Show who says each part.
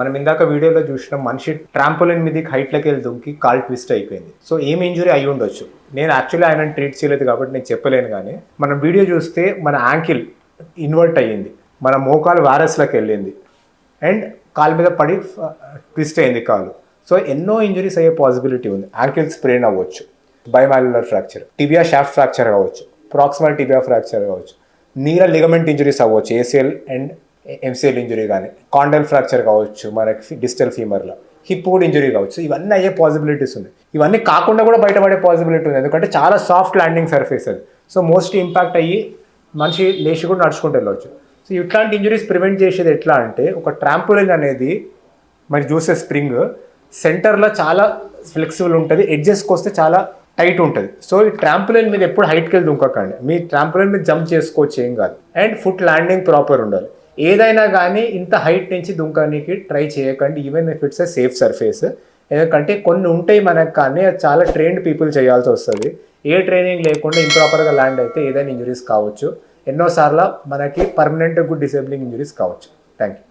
Speaker 1: మనం ఇందాక వీడియోలో చూసిన మనిషి ట్రాంపోలిన్ మీదకి హైట్లోకి వెళ్ళి దుంకి కాల్ ట్విస్ట్ అయిపోయింది. సో ఏం ఇంజురీ అయి ఉండొచ్చు. నేను యాక్చువల్లీ ఆయన ట్రీట్ చేయలేదు కాబట్టి నేను చెప్పలేను, కానీ మనం వీడియో చూస్తే మన యాంకిల్ ఇన్వర్ట్ అయ్యింది, మన మోకాలు వారస్లోకి వెళ్ళింది అండ్ కాలు మీద పడి ట్విస్ట్ అయింది కాలు. సో ఎన్నో ఇంజరీస్ అయ్యే పాసిబిలిటీ ఉంది. యాంకిల్ స్ప్రెయిన్ అవ్వచ్చు, బైమాల్యులర్ ఫ్రాక్చర్, టిబియా షాఫ్ట్ ఫ్రాక్చర్ కావచ్చు, ప్రాక్సిమల్ టిబియా ఫ్రాక్చర్ కావచ్చు, నీరల్ లిగమెంట్ ఇంజరీస్ అవ్వచ్చు, ఏసిఎల్ అండ్ ఎంసీఎల్ ఇంజరీ కానీ, కాండల్ ఫ్రాక్చర్ కావచ్చు, మనకి డిజిటల్ ఫీమర్లో హిప్ కూడా ఇంజరీ కావచ్చు. ఇవన్నీ అయ్యే పాసిబిలిటీస్ ఉన్నాయి. ఇవన్నీ కాకుండా కూడా బయటపడే పాసిబిలిటీ ఉంది, ఎందుకంటే చాలా సాఫ్ట్ ల్యాండింగ్ సర్ఫేస్ అది. సో మోస్ట్ ఇంపాక్ట్ అయ్యి మనిషి లేచి కూడా నడుచుకుంటూ వెళ్ళవచ్చు. సో ఇట్లాంటి ఇంజరీస్ ప్రివెంట్ చేసేది ఎట్లా అంటే, ఒక ట్రాంపోలిన్ అనేది మరి చూసే స్ప్రింగ్ సెంటర్లో చాలా ఫ్లెక్సిబుల్ ఉంటుంది, ఎడ్జెస్కి వస్తే చాలా టైట్ ఉంటుంది. సో ఈ ట్రాంపోలిన్ మీద ఎప్పుడు హైట్కి వెళ్ళి దుంకకండి. మీ ట్రాంపోలిన్ మీద జంప్ చేసుకోవచ్చు, ఏం కాదు. అండ్ ఫుట్ ల్యాండింగ్ ప్రాపర్ ఉండాలి. ఏదైనా కానీ ఇంత హైట్ నుంచి దుంకడానికి ట్రై చేయకండి, even if it's a safe surface. ఎందుకంటే కొన్ని ఉంటాయి మనకు, కానీ అది చాలా ట్రైన్డ్ పీపుల్ చేయాల్సి వస్తుంది. ఏ ట్రైనింగ్ లేకుండా ఇంప్రాపర్గా ల్యాండ్ అయితే ఏదైనా ఇంజరీస్ కావచ్చు. ఎన్నోసార్లు మనకి పర్మనెంట్ గుడ్ డిసేబులింగ్ ఇంజరీస్ కావచ్చు. Thank you.